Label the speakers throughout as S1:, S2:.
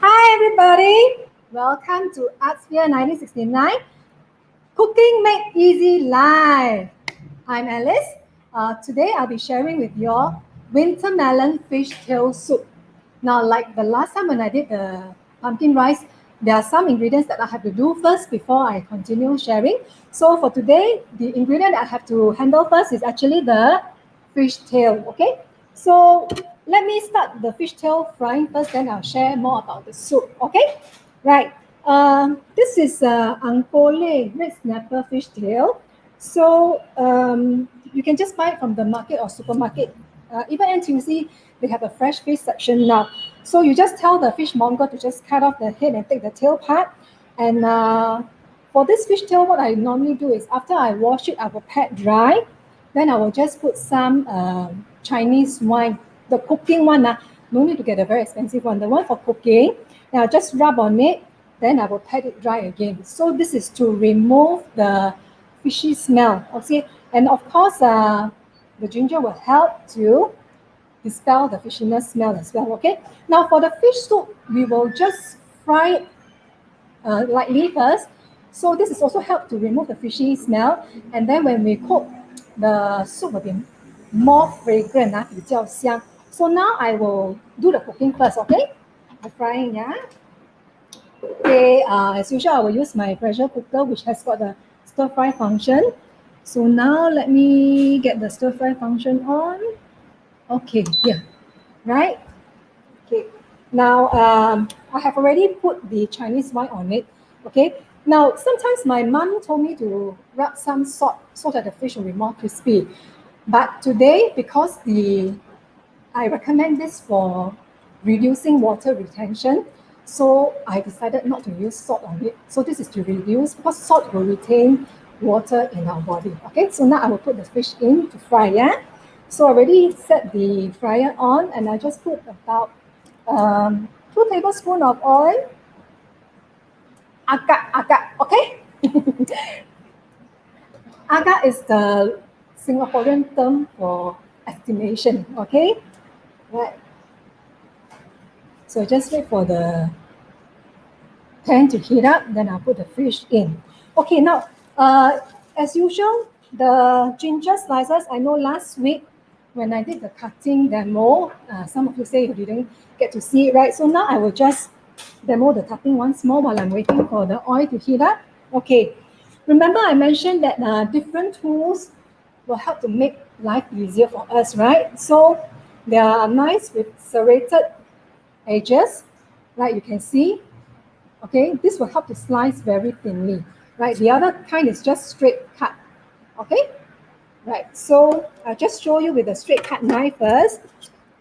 S1: Hi everybody, welcome to Artsphere 1969, Cooking Made Easy Live. I'm Alice. Today I'll be sharing with you all Winter-melon fish tail soup. Now, like the last time when I did the pumpkin rice, there are some ingredients that I have to do first before I continue sharing. So for today, the ingredient that I have to handle first is actually the fish tail, okay? So let me start the fish tail frying first, then I'll share more about the soup, okay? Right, this is Angkole red snapper fish tail. So you can just buy it from the market or supermarket. Even NTUC, they have a fresh fish section now. So you just tell the fishmonger to just cut off the head and take the tail part. And for this fish tail, what I normally do is after I wash it, I will pat dry. Then I will just put some Chinese wine, the cooking one. No need to get a very expensive one. The one for cooking, and I'll just rub on it. Then I will pat it dry again. So this is to remove the fishy smell. Okay, and of course, the ginger will help to dispel the fishiness smell as well. Okay. Now for the fish soup, we will just fry it lightly first. So this is also help to remove the fishy smell. And then when we cook, the soup will be more fragrant, 比较香. So now I will do the cooking first, okay? The frying, yeah. Okay, as usual, I will use my pressure cooker, which has got the stir fry function. So now let me get the stir fry function on. Okay, yeah, right? Okay, now I have already put the Chinese wine on it. Okay, now sometimes my mom told me to rub some salt so that the fish will be more crispy. But today, because I recommend this for reducing water retention, so I decided not to use salt on it. So this is to reduce, because salt will retain water in our body. Okay, so now I will put the fish in to fry, yeah? So I already set the fryer on, and I just put about 2 tablespoons of oil. Agak, okay? Agak is the Singaporean term for estimation, okay? Right. So just wait for the pan to heat up, then I'll put the fish in. Okay, now, as usual, the ginger slices, I know last week when I did the cutting demo, some of you say you didn't get to see it, right? So now I will just demo the cutting once more while I'm waiting for the oil to heat up. Okay, remember I mentioned that different tools will help to make life easier for us, right? So they are nice with serrated edges, like you can see. Okay, this will help to slice very thinly, right? The other kind is just straight cut, okay? Right, so I'll just show you with a straight cut knife first,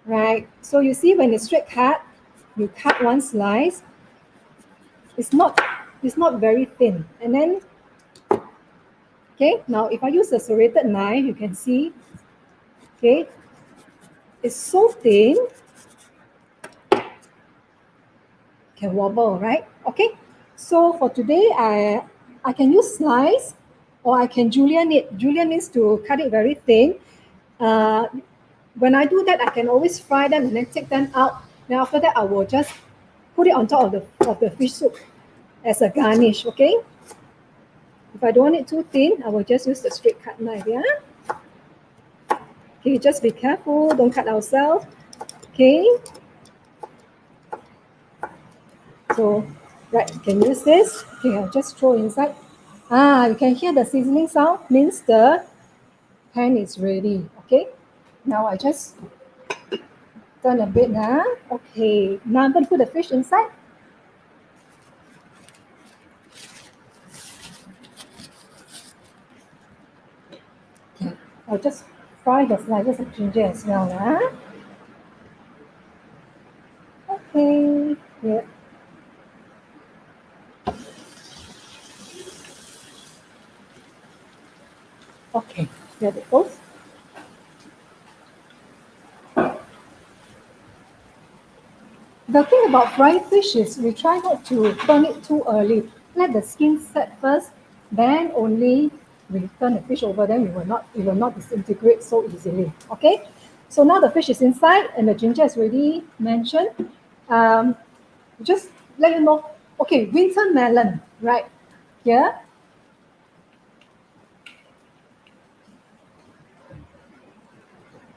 S1: right? So you see when it's straight cut, you cut one slice, it's not very thin. And then, okay, now if I use a serrated knife, you can see, okay, it's so thin, can wobble, right? Okay, so for today, I can use slice or I can julienne it. Julienne means to cut it very thin. When I do that, I can always fry them and then take them out. Then after that, I will just put it on top of the fish soup as a garnish, okay? If I don't want it too thin, I will just use the straight cut knife, yeah? Okay, just be careful, don't cut ourselves, okay? So, right, you can use this. Okay, I'll just throw inside. You can hear the sizzling sound, means the pan is ready, okay? Now I just turn a bit now. Okay, now I'm going to put the fish inside. Okay, I'll just fry the slices of ginger as well now. Okay, yeah. Okay, there it goes. The thing about fried fish is we try not to turn it too early. Let the skin set first, then only we turn the fish over, then it will not disintegrate so easily. Okay? So now the fish is inside and the ginger is already mentioned. Just let you know. Okay, winter melon, right here.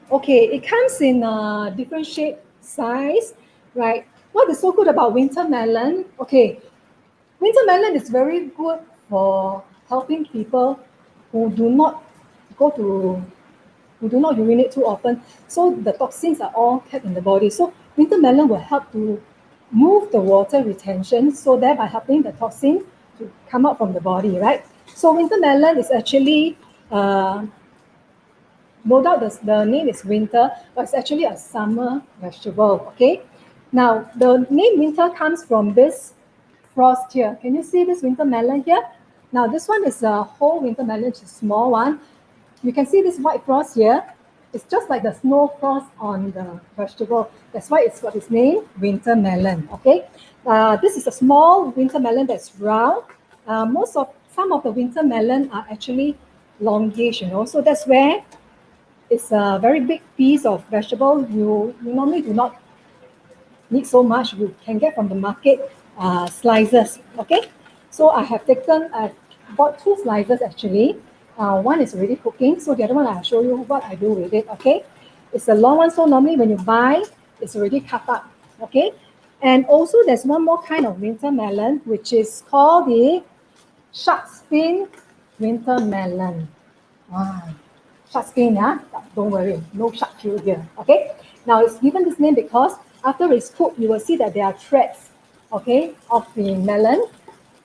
S1: Okay, it comes in different shape, size, right? What is so good about winter melon? Okay, winter melon is very good for helping people who do not go to who do not urinate too often. So the toxins are all kept in the body. So winter melon will help to move the water retention, so thereby helping the toxin to come out from the body, right? So winter melon is actually no doubt the name is winter, but it's actually a summer vegetable, okay? Now, the name winter comes from this frost here. Can you see this winter melon here? Now, this one is a whole winter melon, it's a small one. You can see this white frost here. It's just like the snow frost on the vegetable. That's why it's got its name, winter melon, okay? This is a small winter melon that's round. Some of the winter melon are actually longish, you know, so that's where it's a very big piece of vegetable. You normally do not need so much. You can get from the market slices, okay? So I bought two slices actually. One is already cooking, so the other one I'll show you what I do with it, okay? It's a long one, so normally when you buy, it's already cut up, okay? And also there's one more kind of winter melon, which is called the shark fin winter melon. Wow. Shark skin, yeah? Don't worry, no shark kill here, okay? Now it's given this name because after it's cooked, you will see that there are threads, okay, of the melon.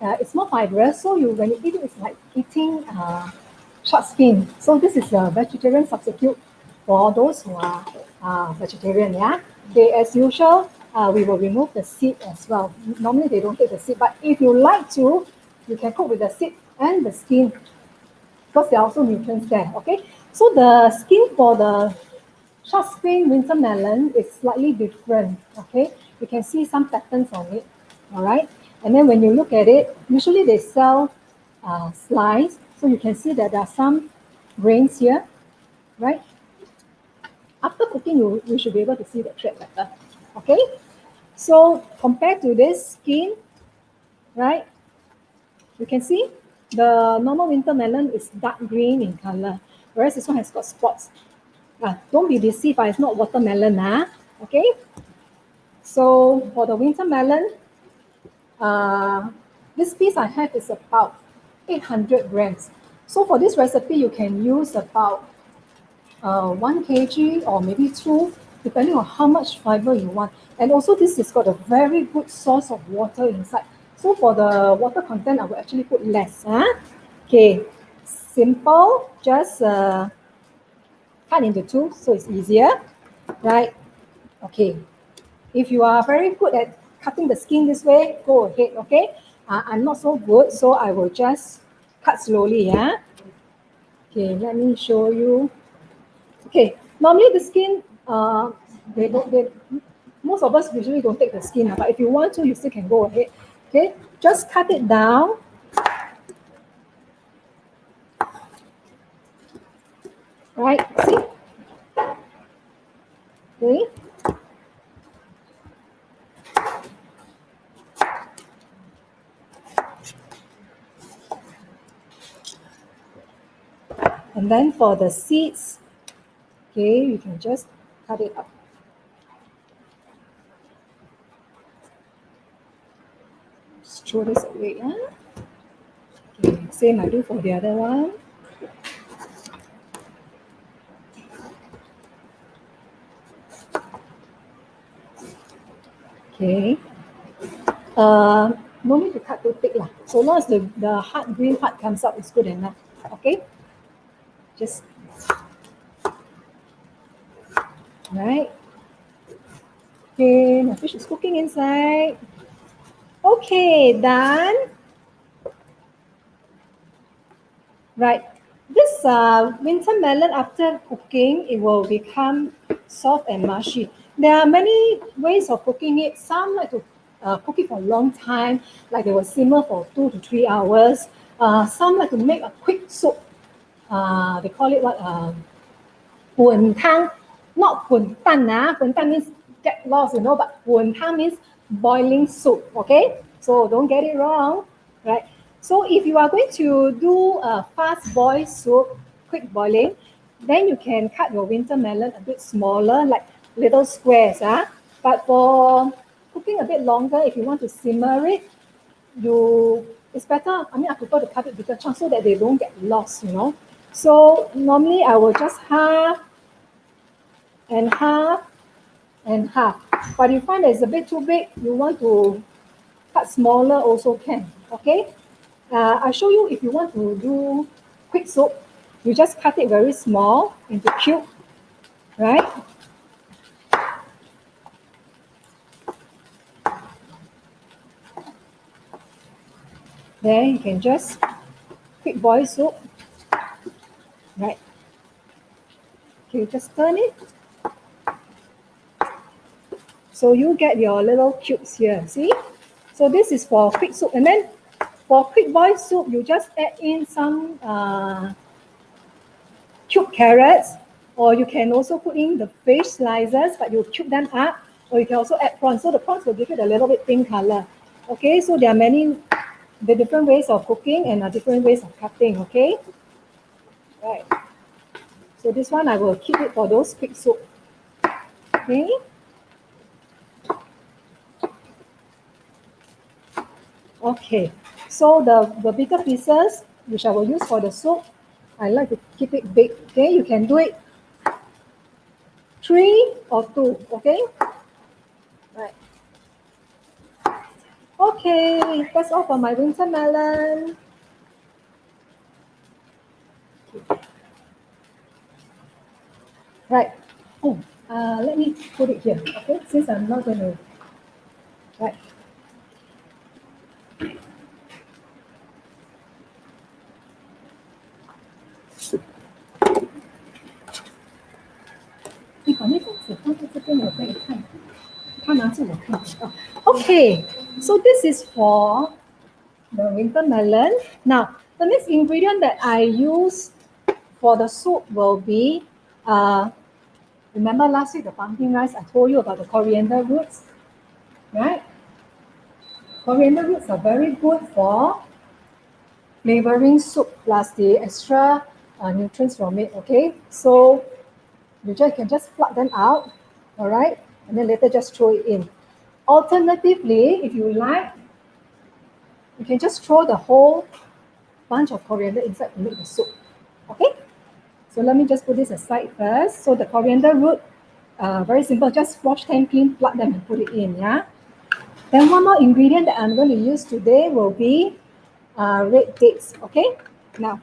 S1: It's more fibrous, so when you eat it, it's like eating shark skin. So this is a vegetarian substitute for those who are vegetarian, yeah? Okay, as usual, we will remove the seed as well. Normally they don't take the seed, but if you like to, you can cook with the seed and the skin because there are also nutrients there, okay? So the skin for the shark fin winter melon is slightly different, okay? You can see some patterns on it, all right? And then when you look at it, usually they sell slice, so you can see that there are some grains here, right? After cooking, you should be able to see the thread better, okay? So compared to this skin, right? You can see the normal winter melon is dark green in color, whereas this one has got spots. Don't be deceived, it's not watermelon, okay? So for the winter melon, this piece I have is about 800 grams. So for this recipe, you can use about 1 kg or maybe 2, depending on how much fiber you want. And also this has got a very good source of water inside. So for the water content, I will actually put less. Okay, simple, just cut into two so it's easier, right? Okay, if you are very good at cutting the skin this way, go ahead, okay? I'm not so good, so I will just cut slowly, yeah? Okay, let me show you. Okay, normally the skin, most of us usually don't take the skin, but if you want to, you still can go ahead. Okay, just cut it down. Right, see? Okay. And then for the seeds, okay, you can just cut it up. Just throw this away. Okay, same I do for the other one. Okay. No need to cut too thick lah. So long as the hard green part comes out, it's good enough. Okay. Just right. Okay, my fish is cooking inside. Okay, done. Right. This winter melon, after cooking, it will become soft and mushy. There are many ways of cooking it. Some like to cook it for a long time, like they will simmer for 2 to 3 hours. Some like to make a quick soup. They call it what? 滚汤, not 滚蛋, 滚蛋 means get lost, you know, but 滚汤 means boiling soup, okay? So don't get it wrong, right? So if you are going to do a fast boil soup, quick boiling, then you can cut your winter melon a bit smaller, like little squares. But for cooking a bit longer, if you want to simmer it, it's better. I mean, I prefer to cut it bigger chunks so that they don't get lost, you know. So normally I will just half and half and half. But if you find that it's a bit too big, you want to cut smaller also can, okay? I'll show you if you want to do quick soup, you just cut it very small into cube, right? Then you can just quick boil soup, right? Okay, just turn it. So you get your little cubes here, see? So this is for quick soup. And then for quick boil soup, you just add in some cube carrots, or you can also put in the fish slices, but you cube them up, or you can also add prawns. So the prawns will give it a little bit pink color. Okay, so there are the different ways of cooking and different ways of cutting, okay? Right. So this one I will keep it for those quick soup. Okay. Okay, so the bigger pieces, which I will use for the soup, I like to keep it big. Okay, you can do it 3 or 2. Okay, right. Okay, that's all for my winter melon. Right. Oh, let me put it here. Okay, since I'm not going to. Right. Okay, so this is for the winter melon. Now, the next ingredient that I use for the soup will be, remember last week the pumpkin rice, I told you about the coriander roots, right? Coriander roots are very good for flavoring soup plus the extra nutrients from it, okay? So you can just pluck them out, all right? And then later just throw it in. Alternatively, if you like, you can just throw the whole bunch of coriander inside to make the soup, okay? So let me just put this aside first. So the coriander root, very simple, just wash them clean, plug them and put it in, yeah? Then one more ingredient that I'm going to use today will be red dates, okay? Now,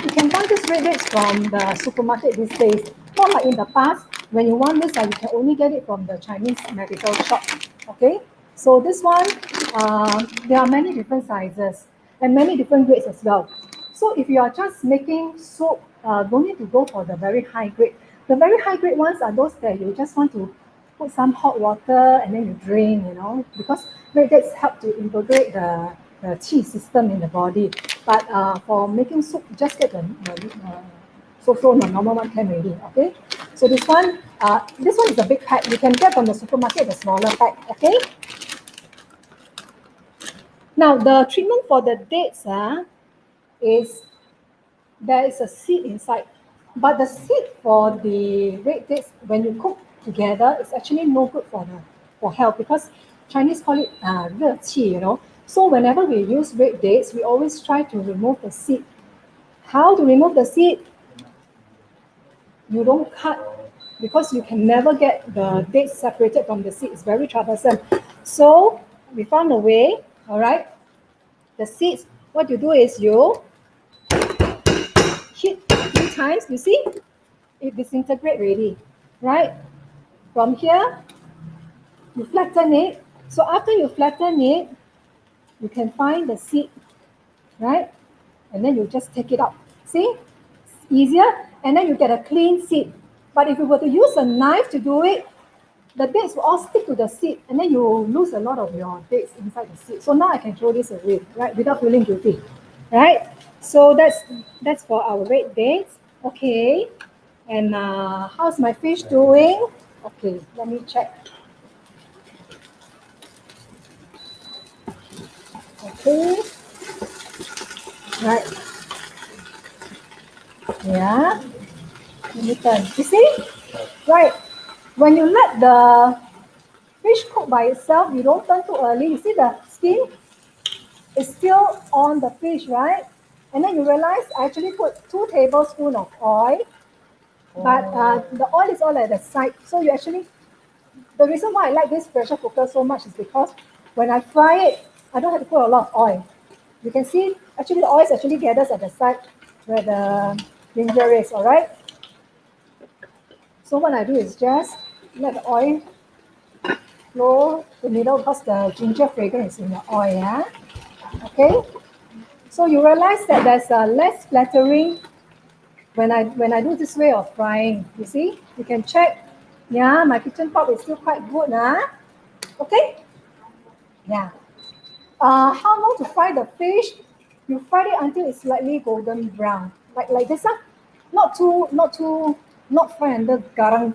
S1: you can buy this red dates from the supermarket these days. Not like in the past, when you want this, you can only get it from the Chinese medical shop, okay? So this one, there are many different sizes and many different grades as well. So if you are just making soup, don't need to go for the very high grade. The very high grade ones are those that you just want to put some hot water and then you drink, you know, because red dates help to integrate the qi system in the body. But for making soup, just get the normal one can already, okay? So this one is a big pack. You can get from the supermarket the smaller pack, okay? Now the treatment for the dates is there is a seed inside, but the seed for the red dates when you cook together is actually no good for health because Chinese call it 热气, you know. So whenever we use red dates, we always try to remove the seed. How to remove the seed? You don't cut because you can never get the dates separated from the seed. It's very troublesome. So we found a way, all right? The seeds, what you do is you hit a few times, you see? It disintegrates already, right? From here, you flatten it. So after you flatten it, you can find the seed, right? And then you just take it out. See? It's easier. And then you get a clean seed. But if you were to use a knife to do it, the dates will all stick to the seed, and then you lose a lot of your dates inside the seed. So now I can throw this away, right, without feeling guilty, right? So that's for our red dates. Okay, and how's my fish doing? Okay, let me check. Okay. Right. Yeah. Let me turn. You see? Right. When you let the fish cook by itself, you don't turn too early. You see the skin is still on the fish, right? And then you realize I actually put 2 tablespoons of oil, but the oil is all at the side. So you actually, the reason why I like this pressure cooker so much is because when I fry it, I don't have to put a lot of oil. You can see actually the oil actually gathers at the side where the ginger is, all right? So what I do is just let the oil flow to the middle because the ginger fragrance is in the oil, yeah? Okay? So you realize that there's a less flattering when I do this way of frying. You see? You can check. Yeah, my kitchen top is still quite good, huh? Okay? Yeah. How long to fry the fish? You fry it until it's slightly golden brown, like this, huh? Not fry under garang.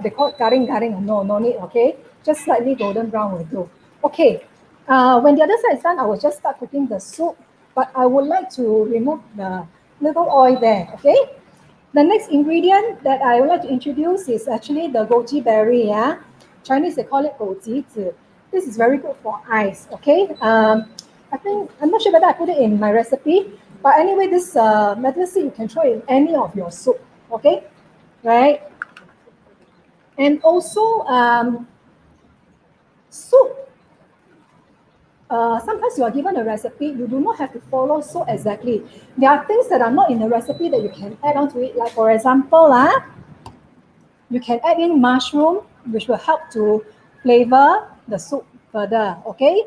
S1: They call it garing garing. No, no need. Okay, just slightly golden brown will do. Okay. When the other side is done, I will just start cooking the soup. But I would like to remove the little oil there. Okay. The next ingredient that I would like to introduce is actually the goji berry. Yeah, Chinese they call it goji zi. This is very good for eyes. Okay, I think I'm not sure whether I put it in my recipe, but anyway, this metal seed you can throw in any of your soup. Okay, right? And also soup. Sometimes you are given a recipe, you do not have to follow so exactly. There are things that are not in the recipe that you can add on to it. Like for example, you can add in mushroom, which will help to flavor the soup further, okay?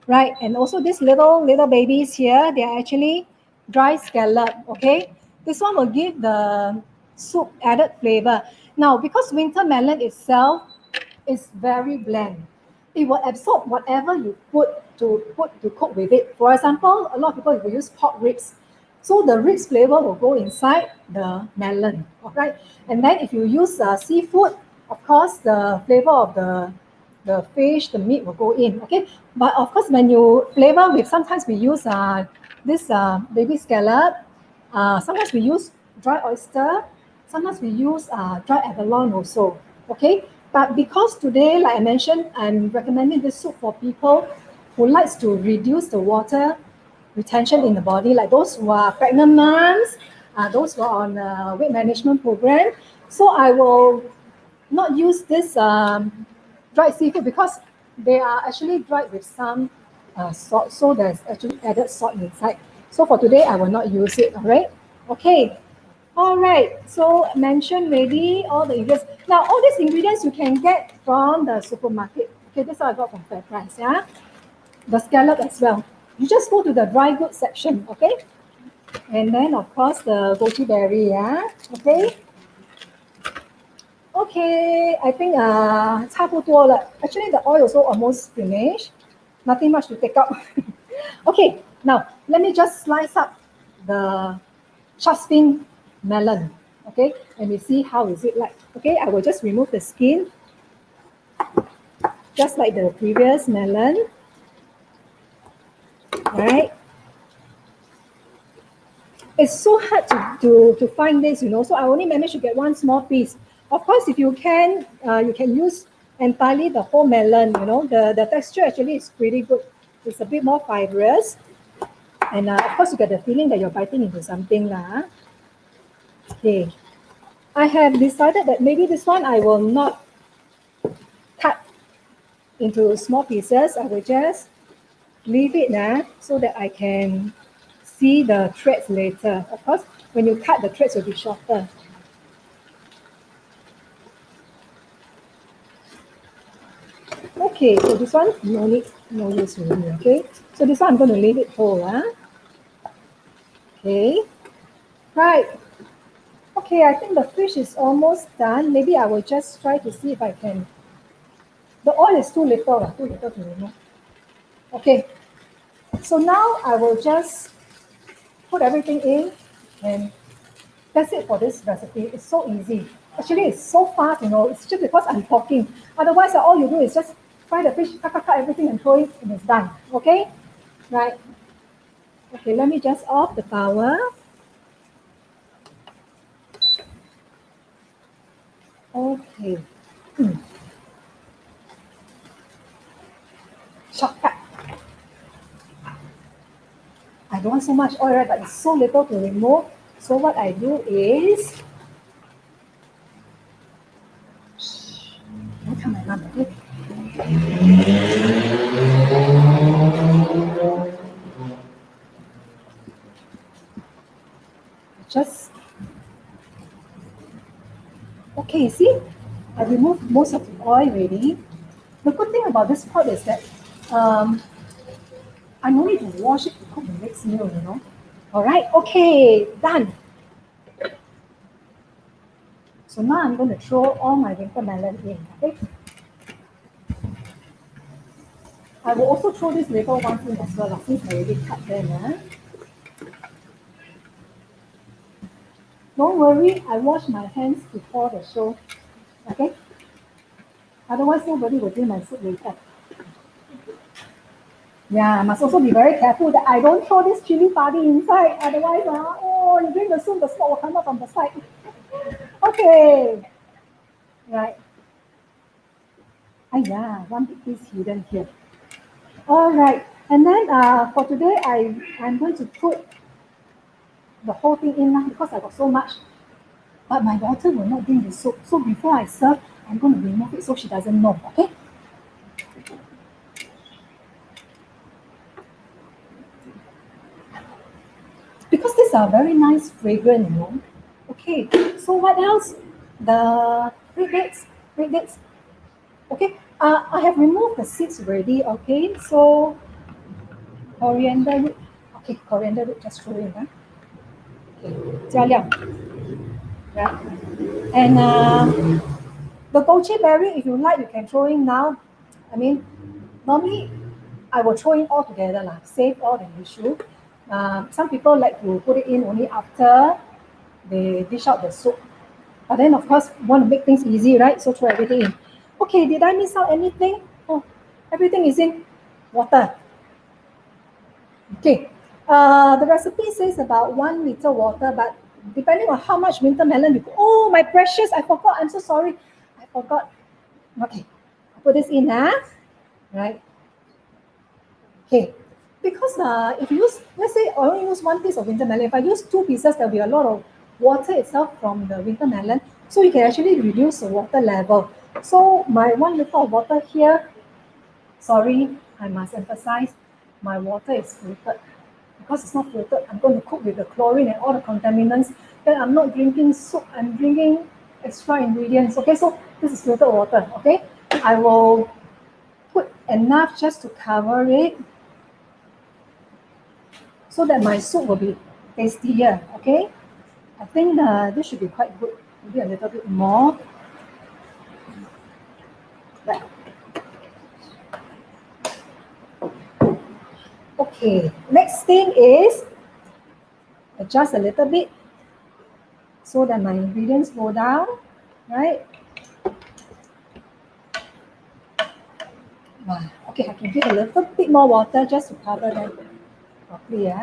S1: Right, and also these little babies here, they are actually dry scallop, okay? This one will give the soup added flavor. Now, because winter melon itself is very bland, it will absorb whatever you put to cook with it. For example, a lot of people will use pork ribs. So the ribs flavor will go inside the melon, all right? And then if you use seafood, of course, the flavor of the fish, the meat will go in, okay? But of course, when you flavor with, sometimes we use this baby scallop, sometimes we use dry oyster, sometimes we use dry abalone also, okay? But because today, like I mentioned, I'm recommending this soup for people who likes to reduce the water retention in the body, like those who are pregnant moms, those who are on a weight management program. So I will not use this dried seafood because they are actually dried with some salt, so there's actually added salt inside. So for today, I will not use it, all right? Okay. All right, so mentioned ready all the ingredients. Now, all these ingredients you can get from the supermarket. Okay, this is what I got from FairPrice, yeah? The scallop as well. You just go to the dry goods section, okay? And then, of course, the goji berry, yeah? Okay? Okay, I think 差不多了. Actually, the oil also almost finished. Nothing much to take out. Okay, now let me just slice up the shark fin melon. Okay, and we see how is it like. Okay, I will just remove the skin, just like the previous melon. Right? It's so hard to find this, you know. So I only managed to get one small piece. Of course, if you can use entirely the whole melon. You know, the texture actually is pretty good. It's a bit more fibrous, and of course, you get the feeling that you're biting into something, lah. Okay, I have decided that maybe this one I will not cut into small pieces. I will just leave it now so that I can see the threads later. Of course, when you cut, the threads will be shorter. Okay, so this one, no use really, okay? So this one, I'm going to leave it whole, Okay, right. Okay, I think the fish is almost done. Maybe I will just try to see if I can. The oil is too little to remove. Okay, so now I will just put everything in, and that's it for this recipe. It's so easy. Actually, it's so fast, you know. It's just because I'm talking. Otherwise, all you do is just fry the fish, cut everything, and throw it, and it's done. Okay? Right. Okay, let me just off the power. Okay. Hmm. Shortcut. I don't want so much oil, right? But it's so little to remove. So what I do is, don't tell my mom, okay? Just, okay, see? I removed most of the oil already. The good thing about this pot is that I no need to wash it to cook the next meal, you know? All right, okay, done. So now I'm going to throw all my winter melon in, okay? I will also throw this little one in as well, since I already cut them. Don't worry, I wash my hands before the show, okay? Otherwise, nobody will drink my soup later. Yeah, I must also be very careful that I don't throw this chili padi inside. Otherwise, oh, you drink the soup, the smoke will come out from the side. Okay, right. Ah, yeah, one big piece hidden here. All right, and then for today, I'm going to put the whole thing in now because I got so much. But my daughter will not drink the soup, so before I serve, I'm going to remove it so she doesn't know. Okay? Because these are very nice, fragrant, you know. Okay. So what else? The red dates. Red dates. Okay. I have removed the seeds already. Okay. So coriander root. Okay, coriander root. Just throw in. Okay. 加料. Yeah. And the goji berry, if you like, you can throw in now. I mean, normally I will throw in all together, lah, save all the issue. Some people like to put it in only after they dish out the soup. But then, of course, want to make things easy, right? So throw everything in. Okay, did I miss out anything? Oh, everything is in water. Okay, the recipe says about 1 liter water, but depending on how much winter melon you put. Oh, my precious, I forgot. I'm so sorry. I forgot. Okay, I'll put this in, right? Okay, because if you use, let's say I only use one piece of winter melon, if I use two pieces, there'll be a lot of water itself from the winter melon. So you can actually reduce the water level. So my 1 liter of water here, sorry, I must emphasize, my water is filtered. Because it's not filtered, I'm going to cook with the chlorine and all the contaminants. Then I'm not drinking soup, I'm drinking extra ingredients. Okay, so this is filtered water. Okay, I will put enough just to cover it so that my soup will be tastier. Okay, I think this should be quite good. Maybe a little bit more. Right. Okay, next thing is adjust a little bit so that my ingredients go down, right? Okay, I can give a little bit more water just to cover them properly.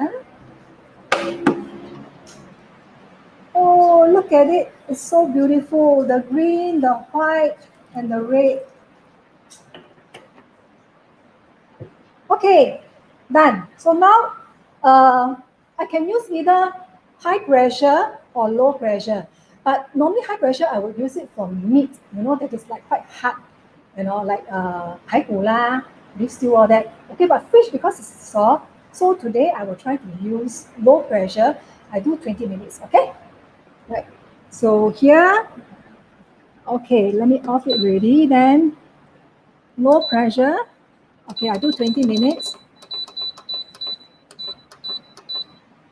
S1: Oh, look at it. It's so beautiful. The green, the white, and the red. Okay, done. So now I can use either high pressure or low pressure. But normally high pressure, I would use it for meat, you know, that is like quite hard, you know, like 排骨啦, beef stew, all that. Okay, but fish, because it's soft, so today I will try to use low pressure. I do 20 minutes, okay? Right. So here, okay, let me off it already. Then low pressure. Okay, I do 20 minutes.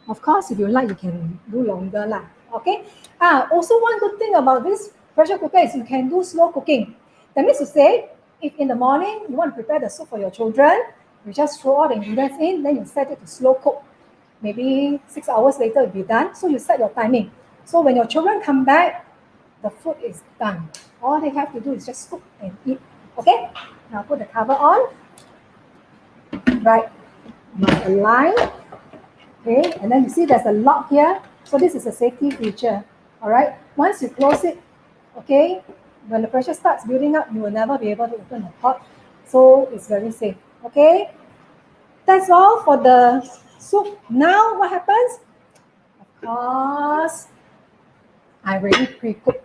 S1: Of course, if you like, you can do longer lah. Okay. Also one good thing about this pressure cooker is you can do slow cooking. That means to say, if in the morning you want to prepare the soup for your children, you just throw all the ingredients in, then you set it to slow cook. Maybe 6 hours later it'll be done. So you set your timing. So when your children come back, the food is done. All they have to do is just cook and eat. Okay. Now put the cover on. Right. must align. Okay, and then you see there's a lock here. So this is a safety feature. All right. Once you close it, okay, when the pressure starts building up, you will never be able to open the pot. So it's very safe. Okay. That's all for the soup. Now what happens? Of course, I already pre-cooked.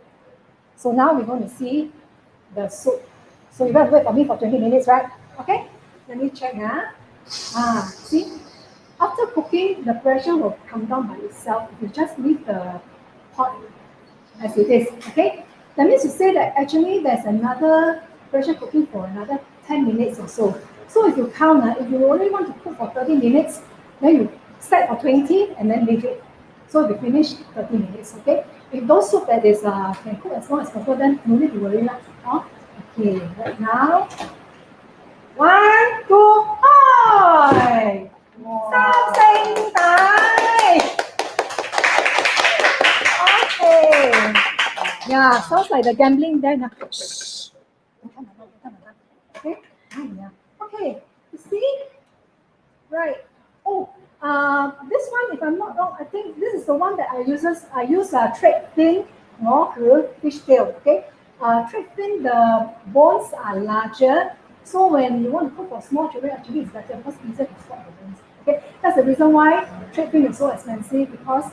S1: So now we're going to see the soup. So you're going to wait for me for 20 minutes, right? Okay. Let me check. See, after cooking, the pressure will come down by itself if you just leave the pot as it is, okay? That means to say that actually there's another pressure cooking for another 10 minutes or so. So if you count, if you only want to cook for 30 minutes, then you set for 20 and then leave it. So we finish 30 minutes, okay? If those soup that is can cook as long as possible, then no need to worry much. Okay, right now, 1, 2, 3. Something time. Okay. Yeah, sounds like the gambling there now. Shh. Okay. Yeah. Okay. You see? Right. Oh, this one, if I'm not wrong, I think this is the one that I use trade fin or fish tail. Okay. Trade fin, the bones are larger, so when you want to cook for small children, actually it's better because it's easier to swap the bones. Okay. That's the reason why trade fin is so expensive, because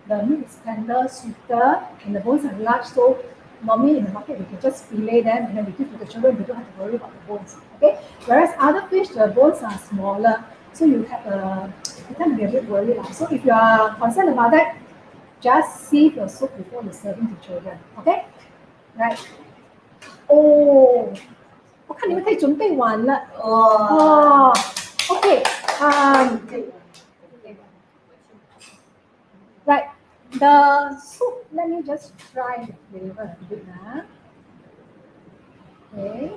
S1: the meat is tender, sweeter, and the bones are large. So normally in the market, we can just fillet them and then we give to the children. We don't have to worry about the bones. Okay. Whereas other fish, the bones are smaller. So you tend to be a bit worried. So if you are concerned about that, just sieve your soup before you serving to children. Okay? Right. Oh, 我看你们可以准备完了。哦。Okay. Right. The soup, let me just try the flavor a bit. Okay.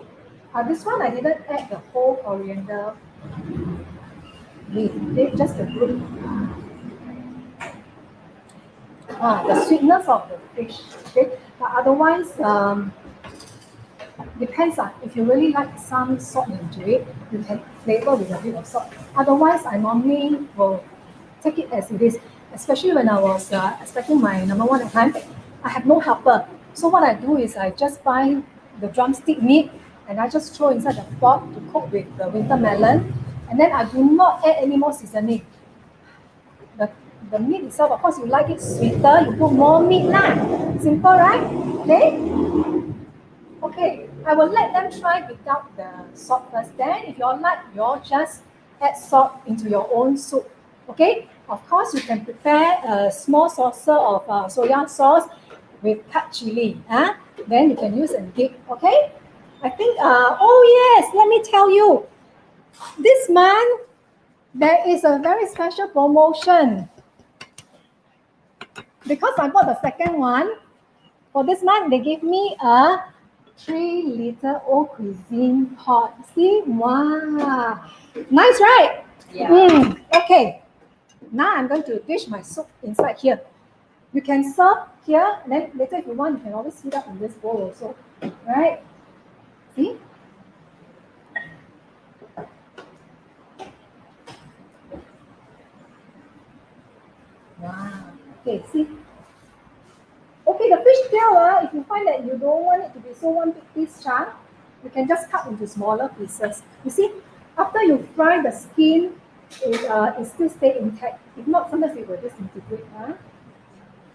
S1: This one I didn't add the whole coriander leaf, just the root. The sweetness of the fish. Okay. But otherwise, depends on if you really like some salt into it, you can flavor with a bit of salt. Otherwise, I normally will take it as it is, especially when I was expecting my number one at time. I have no helper. So what I do is I just buy the drumstick meat and I just throw inside the pot to cook with the winter melon. And then I do not add any more seasoning. The meat itself, of course, you like it sweeter, you put more meat lah. Simple, right? Okay? Okay, I will let them try without the salt first. Then, if you all like, you all just add salt into your own soup. Okay? Of course, you can prepare a small saucer of soya sauce with cut chili. Then you can use and dip. Okay? I think, oh yes, let me tell you. This month, there is a very special promotion. Because I bought the second one, for this month, they gave me a 3-liter Eau Cuisine pot. See? Wow. Nice, right?
S2: Yeah.
S1: Okay. Now I'm going to dish my soup inside here. You can serve here, and then later if you want, you can always heat up in this bowl also. Right? See? Wow. Okay, see? Okay, the fish tail, if you find that you don't want it to be so one big piece chunk, you can just cut into smaller pieces. You see, after you fry the skin, it still stay intact. If not, sometimes it will disintegrate.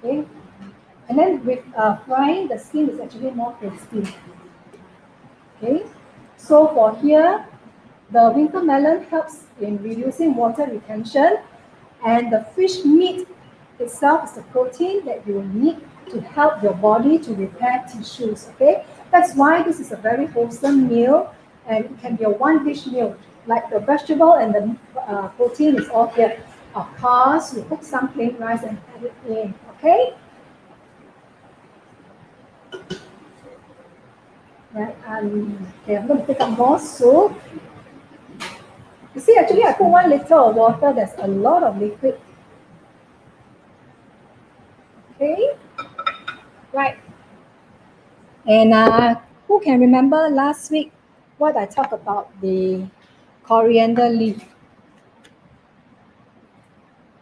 S1: Okay, and then with frying, the skin is actually more tasty. Okay, so for here, the winter melon helps in reducing water retention, and the fish meat itself is the protein that you need to help your body to repair tissues. Okay, that's why this is a very wholesome meal, and it can be a one-dish meal. Like the vegetable and the protein is all here. Of course, you cook some plain rice and add it in. Okay. Right. Okay, I'm going to take up more soup. You see, actually, I put 1 liter of water. There's a lot of liquid. Okay. Right. And who can remember last week what I talked about the coriander leaf?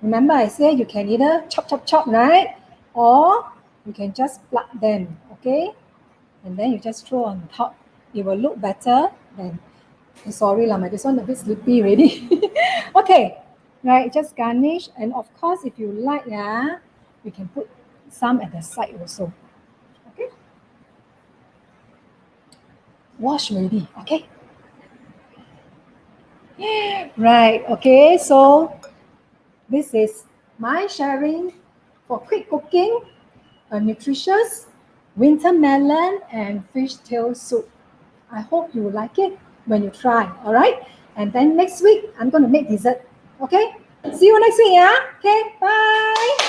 S1: Remember I say you can either chop, right? Or you can just pluck them, okay? And then you just throw on top. It will look better than, sorry lah, this one a bit sleepy already. Okay, right, just garnish. And of course, if you like, yeah, you can put some at the side also. Okay? Wash already, okay? Right, okay, so this is my sharing for quick cooking, a nutritious winter melon and fish tail soup. I hope you like it when you try, all right? And then next week, I'm going to make dessert, okay? See you next week, yeah? Okay, bye.